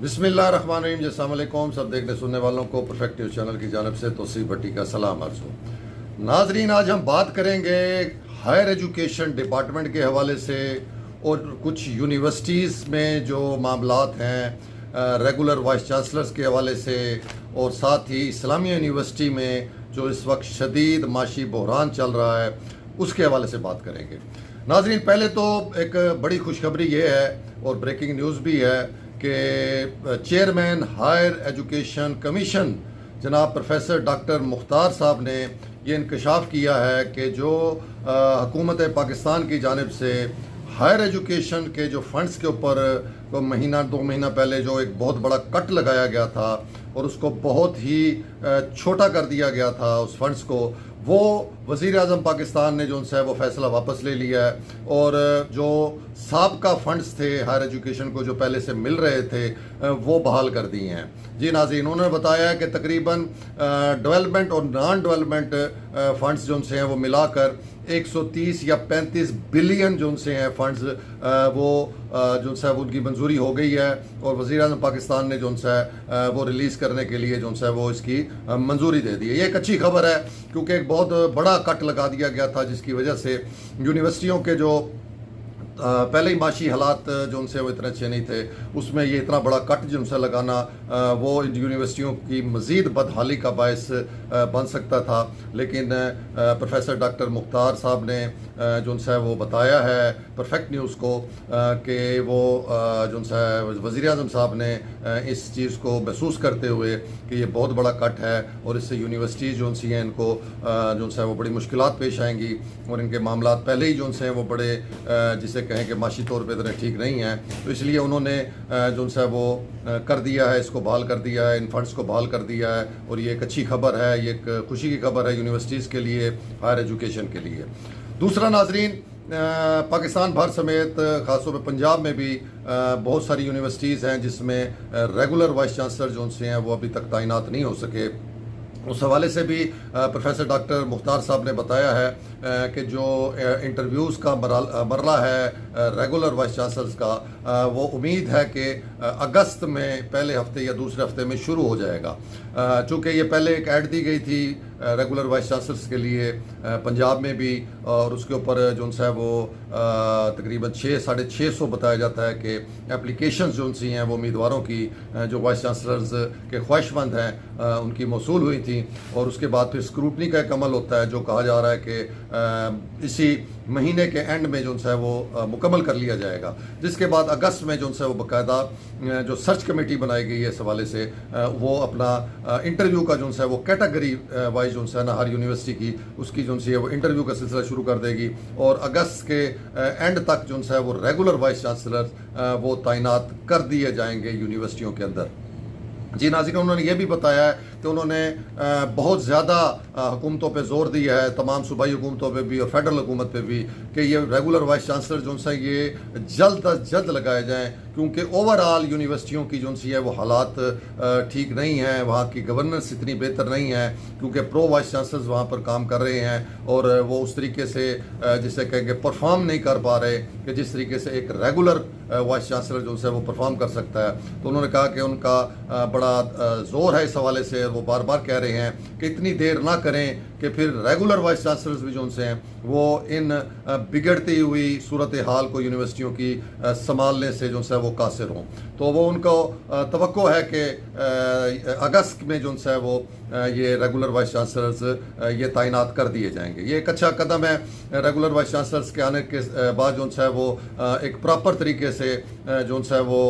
بسم اللہ الرحمن الرحیم. السلام علیکم سب دیکھنے سننے والوں کو پرفیکٹ نیوز چینل کی جانب سے توصیف بھٹی کا سلام عرض ہو. ناظرین، آج ہم بات کریں گے ہائر ایجوکیشن ڈپارٹمنٹ کے حوالے سے اور کچھ یونیورسٹیز میں جو معاملات ہیں ریگولر وائس چانسلرز کے حوالے سے، اور ساتھ ہی اسلامیہ یونیورسٹی میں جو اس وقت شدید معاشی بحران چل رہا ہے اس کے حوالے سے بات کریں گے. ناظرین، پہلے تو ایک بڑی خوشخبری یہ ہے اور بریکنگ نیوز بھی ہے کہ چیئرمین ہائر ایجوکیشن کمیشن جناب پروفیسر ڈاکٹر مختار صاحب نے یہ انکشاف کیا ہے کہ جو حکومت پاکستان کی جانب سے ہائر ایجوکیشن کے جو فنڈز کے اوپر مہینہ دو مہینہ پہلے جو ایک بہت بڑا کٹ لگایا گیا تھا اور اس کو بہت ہی چھوٹا کر دیا گیا تھا اس فنڈز کو، وہ وزیر اعظم پاکستان نے جو ان سے وہ فیصلہ واپس لے لیا ہے اور جو سابقہ فنڈز تھے ہائر ایجوکیشن کو جو پہلے سے مل رہے تھے وہ بحال کر دیے ہیں. جی ناظرین، انہوں نے بتایا کہ تقریباً ڈیولپمنٹ اور نان ڈیولپمنٹ فنڈز جو ان سے ہیں وہ ملا کر 130 یا 35 بلین جو ان سے ہیں فنڈز وہ جو ان سے ان کی منظوری ہو گئی ہے اور وزیر اعظم پاکستان نے جو ان سے وہ ریلیز کرنے کے لیے جو ان سے وہ اس کی منظوری دے دی ہے. یہ ایک اچھی خبر ہے کیونکہ ایک بہت بڑا کٹ لگا دیا گیا تھا جس کی وجہ سے یونیورسٹیوں کے جو پہلے ہی معاشی حالات جو ان سے وہ اتنے اچھے نہیں تھے، اس میں یہ اتنا بڑا کٹ جو ان سے لگانا وہ یونیورسٹیوں کی مزید بدحالی کا باعث بن سکتا تھا. لیکن پروفیسر ڈاکٹر مختار صاحب نے جو ان سے وہ بتایا ہے پرفیکٹ نیوز کو کہ وہ جو ان سے وزیر اعظم صاحب نے اس چیز کو محسوس کرتے ہوئے کہ یہ بہت بڑا کٹ ہے اور اس سے یونیورسٹیز جو ان سے ہیں ان کو جو ان سے وہ بڑی مشکلات پیش آئیں گی اور ان کے معاملات پہلے ہی جو ان سے ہیں وہ بڑے جسے کہیں کہ معاشی طور پہ اتنے ٹھیک نہیں ہیں، تو اس لیے انہوں نے جو ان سے وہ کر دیا ہے، اس کو بحال کر دیا ہے، ان فنڈز کو بحال کر دیا ہے. اور یہ ایک اچھی خبر ہے، یہ ایک خوشی کی خبر ہے یونیورسٹیز کے لیے، ہائر ایجوکیشن کے لیے. دوسرا ناظرین، پاکستان بھر سمیت خاص طور پہ پنجاب میں بھی بہت ساری یونیورسٹیز ہیں جس میں ریگولر وائس چانسلر جو ان سے ہیں وہ ابھی تک تعینات نہیں ہو سکے. اس حوالے سے بھی پروفیسر ڈاکٹر مختار صاحب نے بتایا ہے کہ جو انٹرویوز کا مرحلہ ہے ریگولر وائس چانسلرز کا وہ امید ہے کہ اگست میں پہلے ہفتے یا دوسرے ہفتے میں شروع ہو جائے گا. چونکہ یہ پہلے ایک ایڈ دی گئی تھی ریگولر وائس چانسلرز کے لیے پنجاب میں بھی، اور اس کے اوپر جو ان سے وہ تقریباً 600-650 بتایا جاتا ہے کہ اپلیکیشنز جو ان سے ہیں وہ امیدواروں کی جو وائس چانسلرز کے خواہش مند ہیں ان کی موصول ہوئی تھیں. اور اس کے بعد پھر اسکروٹنی کا ایک عمل ہوتا ہے جو کہا جا رہا ہے کہ اسی مہینے کے اینڈ میں جو ان سے وہ مکمل کر لیا جائے گا، جس کے بعد اگست میں جو ان سے وہ باقاعدہ جو سرچ کمیٹی بنائی گئی ہے اس حوالے سے وہ اپنا انٹرویو کا جو ان سے وہ کیٹیگری وائز جو ان سے نا ہر یونیورسٹی کی اس کی جو ان سے وہ انٹرویو کا سلسلہ شروع کر دے گی اور اگست کے اینڈ تک جو ان سے وہ ریگولر وائس چانسلر وہ تعینات کر دیے جائیں گے یونیورسٹیوں کے اندر. جی ناظرین، انہوں نے یہ بھی بتایا ہے کہ انہوں نے بہت زیادہ حکومتوں پہ زور دیا ہے، تمام صوبائی حکومتوں پہ بھی اور فیڈرل حکومت پہ بھی، کہ یہ ریگولر وائس چانسلر جو ان سے یہ جلد از جلد لگائے جائیں کیونکہ اوور آل یونیورسٹیوں کی جو ان سے ہے وہ حالات ٹھیک نہیں ہیں، وہاں کی گورننس اتنی بہتر نہیں ہے کیونکہ پرو وائس چانسلرز وہاں پر کام کر رہے ہیں اور وہ اس طریقے سے جسے کہیں کہ پرفارم نہیں کر پا رہے کہ جس طریقے سے ایک ریگولر وائس چانسلر جو ان سے وہ پرفارم کر سکتا ہے. تو انہوں نے کہا کہ ان کا بڑا زور ہے اس حوالے سے، وہ بار بار کہہ رہے ہیں کہ اتنی دیر نہ کریں کہ پھر ریگولر وائس چانسلرز بھی جو ان سے ہیں وہ ان بگڑتی ہوئی صورتحال کو یونیورسٹیوں کی سنبھالنے سے جو ان سے وہ قاصر ہوں. تو وہ ان کو توقع ہے کہ اگست میں جو ان سے وہ یہ ریگولر وائس چانسلرز یہ تعینات کر دیے جائیں گے. یہ ایک اچھا قدم ہے. ریگولر وائس چانسلرز کے آنے کے بعد جو ان سے وہ ایک پراپر طریقے سے جو ان سے وہ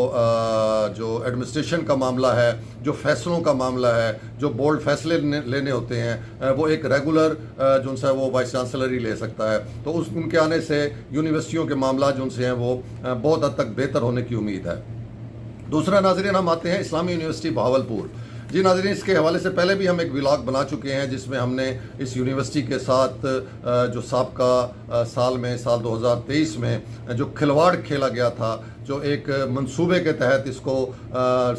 جو ایڈمنسٹریشن کا معاملہ ہے، جو فیصلوں کا معاملہ ہے، جو بولڈ فیصلے لینے ہوتے ہیں وہ ایک ریگولر جو ان سے وہ وائس چانسلر ہی لے سکتا ہے. تو ان کے آنے سے یونیورسٹیوں کے معاملات جو ان سے ہیں وہ بہت حد تک بہتر ہونے کی امید ہے. دوسرا ناظرین، ہم آتے ہیں اسلامی یونیورسٹی بہاولپور. جی ناظرین، اس کے حوالے سے پہلے بھی ہم ایک ولاگ بنا چکے ہیں جس میں ہم نے اس یونیورسٹی کے ساتھ جو سابقہ سال 2023 میں جو کھلواڑ کھیلا گیا تھا، جو ایک منصوبے کے تحت اس کو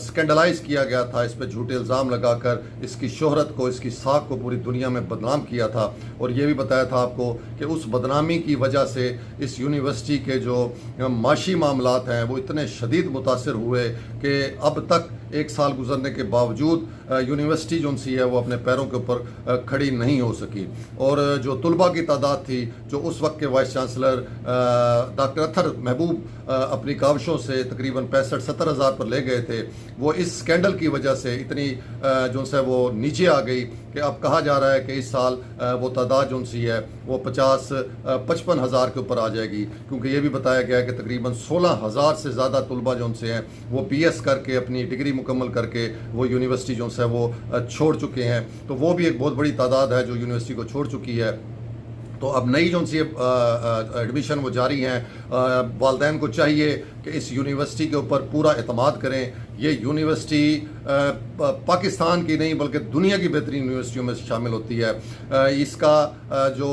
سکینڈلائز کیا گیا تھا، اس پہ جھوٹے الزام لگا کر اس کی شہرت کو، اس کی ساکھ کو پوری دنیا میں بدنام کیا تھا، اور یہ بھی بتایا تھا آپ کو کہ اس بدنامی کی وجہ سے اس یونیورسٹی کے جو معاشی معاملات ہیں وہ اتنے شدید متاثر ہوئے کہ اب تک 1 سال گزرنے کے باوجود یونیورسٹی جو سی ہے وہ اپنے پیروں کے اوپر کھڑی نہیں ہو سکی، اور جو طلباء کی تعداد تھی جو اس وقت کے وائس چانسلر ڈاکٹر اطہر محبوب اپنی کاوشوں سے تقریباً 65-70 ہزار پر لے گئے تھے، وہ اس سکینڈل کی وجہ سے اتنی جو ہے وہ نیچے آ گئی کہ اب کہا جا رہا ہے کہ اس سال وہ تعداد جو سی ہے وہ 50-55 ہزار کے اوپر آ جائے گی، کیونکہ یہ بھی بتایا گیا ہے کہ تقریباً 16 ہزار سے زیادہ طلباء جو سے ہیں وہ BS کر کے اپنی ڈگری مکمل کر کے وہ یونیورسٹی جو ہے وہ چھوڑ چکے ہیں، تو وہ بھی ایک بہت بڑی تعداد ہے جو یونیورسٹی کو چھوڑ چکی ہے۔ تو اب نئی جو سی ایڈمیشن وہ جاری ہیں، والدین کو چاہیے کہ اس یونیورسٹی کے اوپر پورا اعتماد کریں۔ یہ یونیورسٹی پاکستان کی نہیں بلکہ دنیا کی بہترین یونیورسٹیوں میں شامل ہوتی ہے، اس کا جو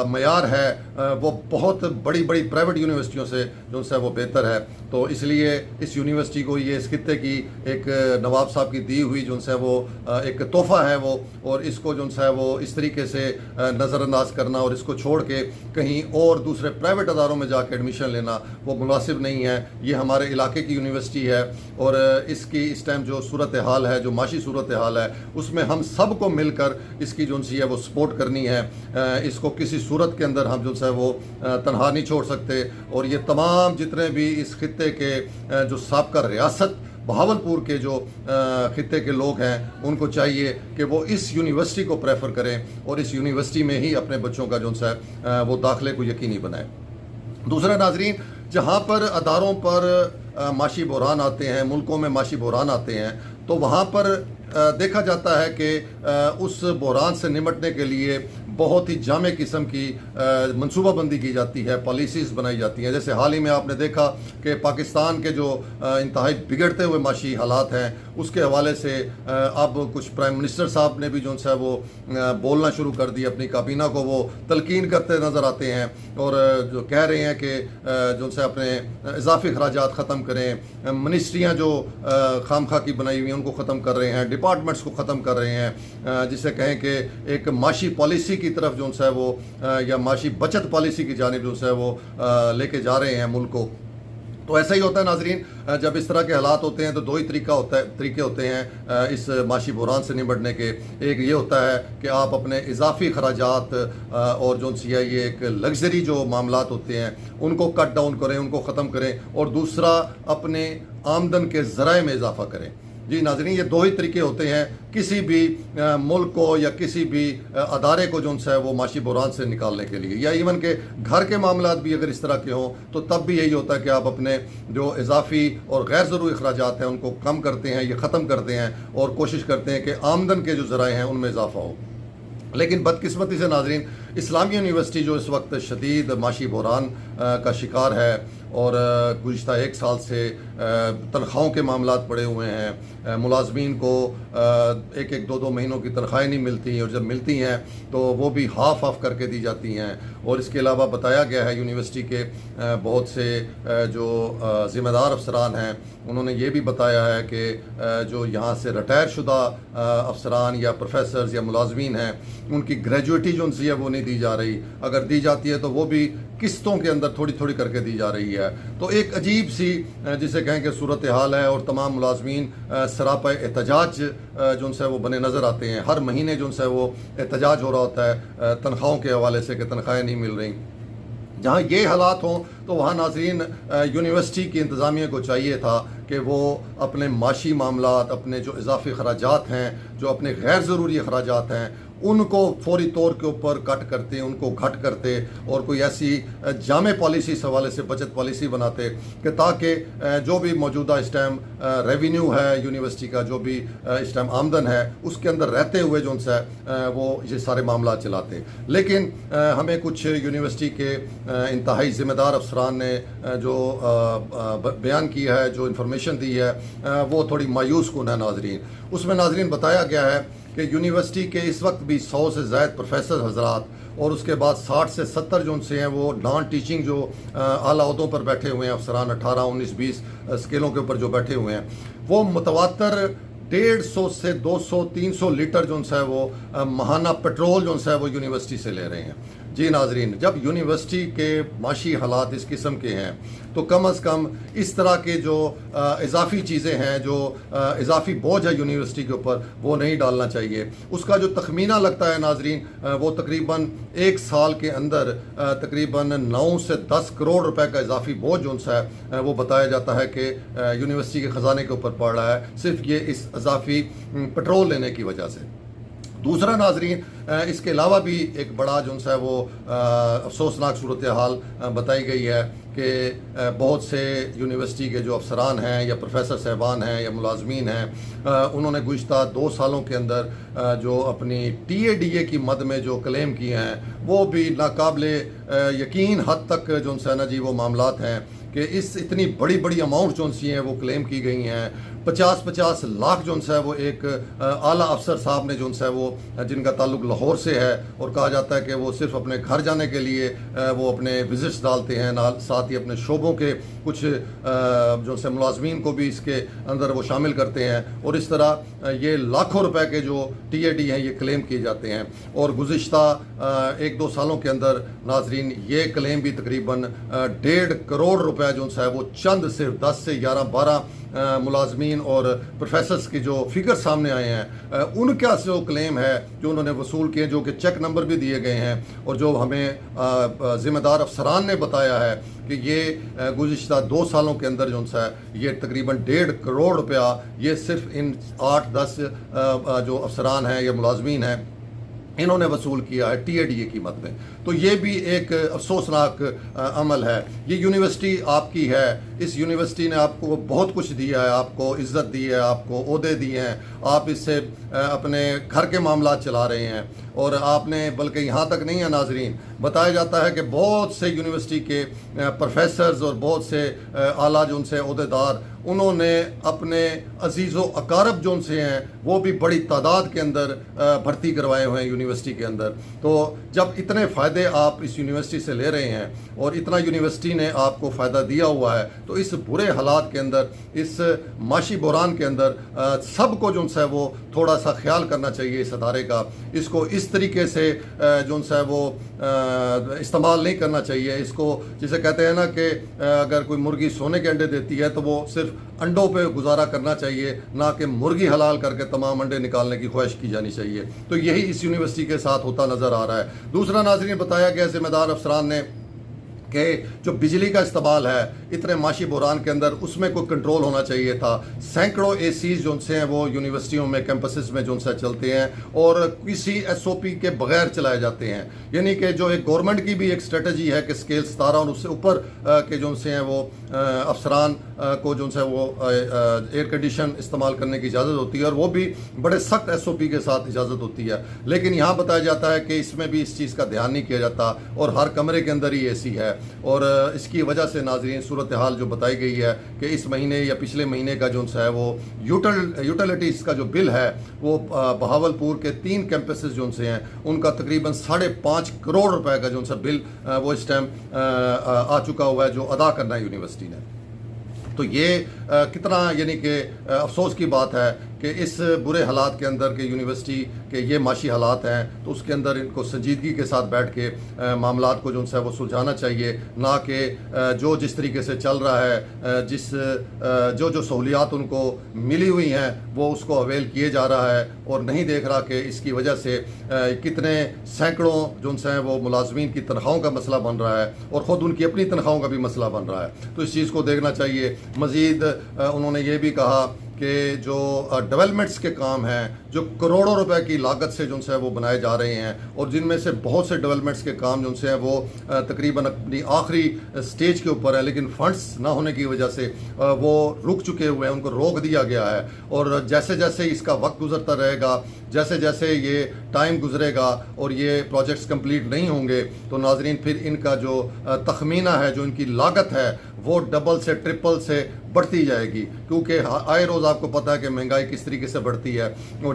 معیار ہے وہ بہت بڑی بڑی پرائیویٹ یونیورسٹیوں سے جو ہے وہ بہتر ہے، تو اس لیے اس یونیورسٹی کو یہ اس خطے کی ایک نواب صاحب کی دی ہوئی جو ہے وہ ایک تحفہ ہے وہ، اور اس کو جو ہے وہ اس طریقے سے نظر انداز کرنا اور اس کو چھوڑ کے کہیں اور دوسرے پرائیویٹ اداروں میں جا کے ایڈمیشن لینا وہ مناسب نہیں ہے۔ یہ ہمارے علاقے کی یونیورسٹی ہے، اور اس کی اس ٹائم جو صورتحال ہے، جو معاشی صورتحال ہے، اس میں ہم سب کو مل کر اس کی جو سی ہے وہ سپورٹ کرنی ہے، اس کو کسی صورت کے اندر ہم جو ہے وہ تنہا نہیں چھوڑ سکتے، اور یہ تمام جتنے بھی اس خطے کے جو سابقہ ریاست بہاولپور کے جو خطے کے لوگ ہیں ان کو چاہیے کہ وہ اس یونیورسٹی کو پریفر کریں اور اس یونیورسٹی میں ہی اپنے بچوں کا جو ہے وہ داخلے کو یقینی بنائیں۔ دوسرا ناظرین، جہاں پر اداروں پر معاشی بحران آتے ہیں، ملکوں میں معاشی بحران آتے ہیں، تو وہاں پر دیکھا جاتا ہے کہ اس بحران سے نمٹنے کے لیے بہت ہی جامع قسم کی منصوبہ بندی کی جاتی ہے، پالیسیز بنائی جاتی ہیں۔ جیسے حال ہی میں آپ نے دیکھا کہ پاکستان کے جو انتہائی بگڑتے ہوئے معاشی حالات ہیں اس کے حوالے سے اب کچھ پرائم منسٹر صاحب نے بھی جو ہے وہ بولنا شروع کر دی، اپنی کابینہ کو وہ تلقین کرتے نظر آتے ہیں اور جو کہہ رہے ہیں کہ جو ہے اپنے اضافی اخراجات ختم کریں، منسٹریاں جو خام خواہ کی بنائی ہوئی ہیں ان کو ختم کر رہے ہیں، ڈپارٹمنٹس کو ختم کر رہے ہیں، جسے کہیں کہ ایک معاشی پالیسی کی طرف جو ہے وہ یا معاشی بچت پالیسی کی جانب جو ہے وہ لے کے جا رہے ہیں ملک کو۔ تو ایسا ہی ہوتا ہے ناظرین، جب اس طرح کے حالات ہوتے ہیں تو دو ہی طریقے ہوتے ہیں اس معاشی بحران سے نمٹنے کے۔ ایک یہ ہوتا ہے کہ آپ اپنے اضافی اخراجات اور جو سی ہے یہ ایک لگژری جو معاملات ہوتے ہیں ان کو کٹ ڈاؤن کریں، ان کو ختم کریں، اور دوسرا اپنے آمدن کے ذرائع میں اضافہ کریں۔ جی ناظرین، یہ دو ہی طریقے ہوتے ہیں کسی بھی ملک کو یا کسی بھی ادارے کو جو ہے وہ معاشی بحران سے نکالنے کے لیے، یا ایون کہ گھر کے معاملات بھی اگر اس طرح کے ہوں تو تب بھی یہی ہوتا ہے کہ آپ اپنے جو اضافی اور غیر ضروری اخراجات ہیں ان کو کم کرتے ہیں، یہ ختم کرتے ہیں اور کوشش کرتے ہیں کہ آمدن کے جو ذرائع ہیں ان میں اضافہ ہو۔ لیکن بدقسمتی سے ناظرین، اسلامیہ یونیورسٹی جو اس وقت شدید معاشی بحران کا شکار ہے اور گزشتہ 1 سال سے تنخواہوں کے معاملات پڑے ہوئے ہیں، ملازمین کو 1-2 مہینوں کی تنخواہیں نہیں ملتی، اور جب ملتی ہیں تو وہ بھی ہاف کر کے دی جاتی ہیں۔ اور اس کے علاوہ بتایا گیا ہے یونیورسٹی کے بہت سے جو ذمہ دار افسران ہیں انہوں نے یہ بھی بتایا ہے کہ جو یہاں سے ریٹائر شدہ افسران یا پروفیسرز یا ملازمین ہیں ان کی گریجویٹی جو سی ہے وہ نہیں دی جا رہی، اگر دی جاتی ہے تو وہ بھی قسطوں کے اندر تھوڑی تھوڑی کر کے دی جا رہی ہے۔ تو ایک عجیب سی جسے کہیں کہ صورتحال ہے، اور تمام ملازمین سراپا احتجاج جو سے وہ بنے نظر آتے ہیں۔ ہر مہینے جو ہے وہ احتجاج ہو رہا ہوتا ہے تنخواہوں کے حوالے سے کہ تنخواہیں نہیں مل رہی۔ جہاں یہ حالات ہوں تو وہاں ناظرین یونیورسٹی کی انتظامیہ کو چاہیے تھا کہ وہ اپنے معاشی معاملات، اپنے جو اضافی اخراجات ہیں، جو اپنے غیر ضروری اخراجات ہیں، ان کو فوری طور کے اوپر کٹ کرتے، ان کو گھٹ کرتے، اور کوئی ایسی جامع پالیسی اس حوالے سے بچت پالیسی بناتے کہ تاکہ جو بھی موجودہ اس ٹائم ریونیو ہے یونیورسٹی کا، جو بھی اس ٹائم آمدن ہے، اس کے اندر رہتے ہوئے جو ان سے وہ یہ سارے معاملات چلاتے۔ لیکن ہمیں کچھ یونیورسٹی کے انتہائی ذمہ دار افسران نے جو بیان کیا ہے، جو انفارمیشن دی ہے، وہ تھوڑی مایوس کن ہے ناظرین۔ اس میں ناظرین بتایا گیا ہے کہ یونیورسٹی کے اس وقت بھی 100 سے زائد پروفیسر حضرات اور اس کے بعد 60 سے 70 جو ان سے ہیں وہ نان ٹیچنگ جو اعلیٰ عہدوں پر بیٹھے ہوئے ہیں، افسران 18 19 20 اسکیلوں کے اوپر جو بیٹھے ہوئے ہیں، وہ متواتر 150 سے 200 300 لیٹر جو ہے وہ ماہانہ پیٹرول جو ہے وہ یونیورسٹی سے لے رہے ہیں۔ جی ناظرین، جب یونیورسٹی کے معاشی حالات اس قسم کے ہیں تو کم از کم اس طرح کے جو اضافی چیزیں ہیں، جو اضافی بوجھ ہے یونیورسٹی کے اوپر، وہ نہیں ڈالنا چاہیے۔ اس کا جو تخمینہ لگتا ہے ناظرین، وہ تقریباً 1 سال کے اندر تقریباً 9 سے 10 کروڑ روپے کا اضافی بوجھ جو ہے وہ بتایا جاتا ہے کہ یونیورسٹی کے خزانے کے اوپر پڑ رہا ہے، صرف یہ اس اضافی پیٹرول لینے کی وجہ سے۔ دوسرا ناظرین، اس کے علاوہ بھی ایک بڑا جو ہے وہ افسوسناک صورتحال بتائی گئی ہے کہ بہت سے یونیورسٹی کے جو افسران ہیں یا پروفیسر صاحبان ہیں یا ملازمین ہیں، انہوں نے گزشتہ 2 سالوں کے اندر جو اپنی ٹی اے ڈی اے کی مد میں جو کلیم کیے ہیں، وہ بھی ناقابل یقین حد تک جو ہے نا جی وہ معاملات ہیں کہ اس اتنی بڑی بڑی اماؤنٹ جو سی ہیں وہ کلیم کی گئی ہیں۔ 50 لاکھ جو ہے وہ ایک اعلیٰ افسر صاحب نے جو ہے وہ جن کا تعلق لاہور سے ہے، اور کہا جاتا ہے کہ وہ صرف اپنے گھر جانے کے لیے وہ اپنے وزٹس ڈالتے ہیں، ساتھ ہی اپنے شعبوں کے کچھ جو ہے ملازمین کو بھی اس کے اندر وہ شامل کرتے ہیں، اور اس طرح یہ لاکھوں روپے کے جو ٹی اے ڈی ہیں یہ کلیم کیے جاتے ہیں۔ اور گزشتہ 1-2 سالوں کے اندر ناظرین یہ کلیم بھی تقریباً 1.5 کروڑ روپے جو ہے وہ چند صرف 10 سے 11-12 ملازمین اور پروفیسرز کی جو فگر سامنے آئے ہیں، ان کا جو کلیم ہے جو انہوں نے وصول کیے، جو کہ چیک نمبر بھی دیے گئے ہیں، اور جو ہمیں ذمہ دار افسران نے بتایا ہے کہ یہ گزشتہ 2 سالوں کے اندر جو ہے یہ تقریباً 1.5 کروڑ روپیہ یہ صرف ان 8-10 جو افسران ہیں یا ملازمین ہیں انہوں نے وصول کیا ہے ٹی اے ڈی اے کی مد میں۔ تو یہ بھی ایک افسوسناک عمل ہے۔ یہ یونیورسٹی آپ کی ہے، اس یونیورسٹی نے آپ کو بہت کچھ دیا ہے، آپ کو عزت دی ہے، آپ کو عہدے دیے ہیں، آپ اس سے اپنے گھر کے معاملات چلا رہے ہیں، اور آپ نے بلکہ یہاں تک نہیں ہے ناظرین، بتایا جاتا ہے کہ بہت سے یونیورسٹی کے پروفیسرز اور بہت سے اعلیٰ جو ان سے عہدے دار، انہوں نے اپنے عزیز و اقارب جو ان سے ہیں وہ بھی بڑی تعداد کے اندر بھرتی کروائے ہوئے ہیں یونیورسٹی کے اندر۔ تو جب اتنے فائدے آپ اس یونیورسٹی سے لے رہے ہیں اور اتنا یونیورسٹی نے آپ کو فائدہ دیا ہوا ہے، تو اس برے حالات کے اندر، اس معاشی بحران کے اندر سب کو جو ہے وہ تھوڑا سا خیال کرنا چاہیے اس ادارے کا۔ اس کو اس طریقے سے جو ہے وہ استعمال نہیں کرنا چاہیے۔ اس کو جسے کہتے ہیں نا کہ اگر کوئی مرغی سونے کے انڈے دیتی ہے تو وہ صرف انڈوں پہ گزارا کرنا چاہیے، نہ کہ مرغی حلال کر کے تمام انڈے نکالنے کی خواہش کی جانی چاہیے۔ تو یہی اس یونیورسٹی کے ساتھ ہوتا نظر آ رہا ہے۔ دوسرا ناظرین، بتایا گیا ذمہ دار افسران نے کہ جو بجلی کا استعمال ہے اتنے معاشی بحران کے اندر، اس میں کوئی کنٹرول ہونا چاہیے تھا۔ سینکڑوں اے سیز جو سے ہیں وہ یونیورسٹیوں میں، کیمپسز میں جو سے چلتے ہیں اور کسی ایس او پی کے بغیر چلائے جاتے ہیں، یعنی کہ جو ایک گورنمنٹ کی بھی ایک اسٹریٹجی ہے کہ اسکیل 17 اور اس سے اوپر کے جو سے ہیں وہ افسران کو جو ہے وہ ایئر کنڈیشن استعمال کرنے کی اجازت ہوتی ہے، اور وہ بھی بڑے سخت ایس او پی کے ساتھ اجازت ہوتی ہے۔ لیکن یہاں بتایا جاتا ہے کہ اس میں بھی اس چیز کا دھیان نہیں کیا جاتا، اور ہر کمرے کے اندر ہی اے سی ہے، اور اس کی وجہ سے ناظرین صورتحال جو بتائی گئی ہے کہ اس مہینے یا پچھلے مہینے کا جو ہے وہ یوٹیلیٹیز کا جو بل ہے وہ بہاولپور کے 3 کیمپسز جو سے ہیں ان کا تقریباً 5.5 کروڑ روپے کا جو بل وہ اس ٹائم آ چکا ہوا ہے جو ادا کرنا ہے یونیورسٹی نے۔ تو یہ کتنا یعنی کہ افسوس کی بات ہے کہ اس برے حالات کے اندر کہ یونیورسٹی کے یہ معاشی حالات ہیں، تو اس کے اندر ان کو سنجیدگی کے ساتھ بیٹھ کے معاملات کو جو ہے وہ سلجھانا چاہیے، نہ کہ جو جس طریقے سے چل رہا ہے، جو سہولیات ان کو ملی ہوئی ہیں وہ اس کو اویل کیے جا رہا ہے، اور نہیں دیکھ رہا کہ اس کی وجہ سے کتنے سینکڑوں جو ہیں وہ ملازمین کی تنخواہوں کا مسئلہ بن رہا ہے، اور خود ان کی اپنی تنخواہوں کا بھی مسئلہ بن رہا ہے۔ تو اس چیز کو دیکھنا چاہیے۔ مزید انہوں نے یہ بھی کہا کہ جو ڈیولپمنٹس کے کام ہیں، جو کروڑوں روپے کی لاگت سے جو ہے وہ بنائے جا رہے ہیں، اور جن میں سے بہت سے ڈیولپمنٹس کے کام جو ہیں وہ تقریباً اپنی آخری سٹیج کے اوپر ہے، لیکن فنڈز نہ ہونے کی وجہ سے وہ رک چکے ہوئے ہیں، ان کو روک دیا گیا ہے۔ اور جیسے جیسے اس کا وقت گزرتا رہے گا، جیسے جیسے یہ ٹائم گزرے گا اور یہ پروجیکٹس کمپلیٹ نہیں ہوں گے، تو ناظرین پھر ان کا جو تخمینہ ہے، جو ان کی لاگت ہے، وہ ڈبل سے ٹرپل سے بڑھتی جائے گی، کیونکہ آئے روز آپ کو پتہ ہے کہ مہنگائی کس طریقے سے بڑھتی ہے، اور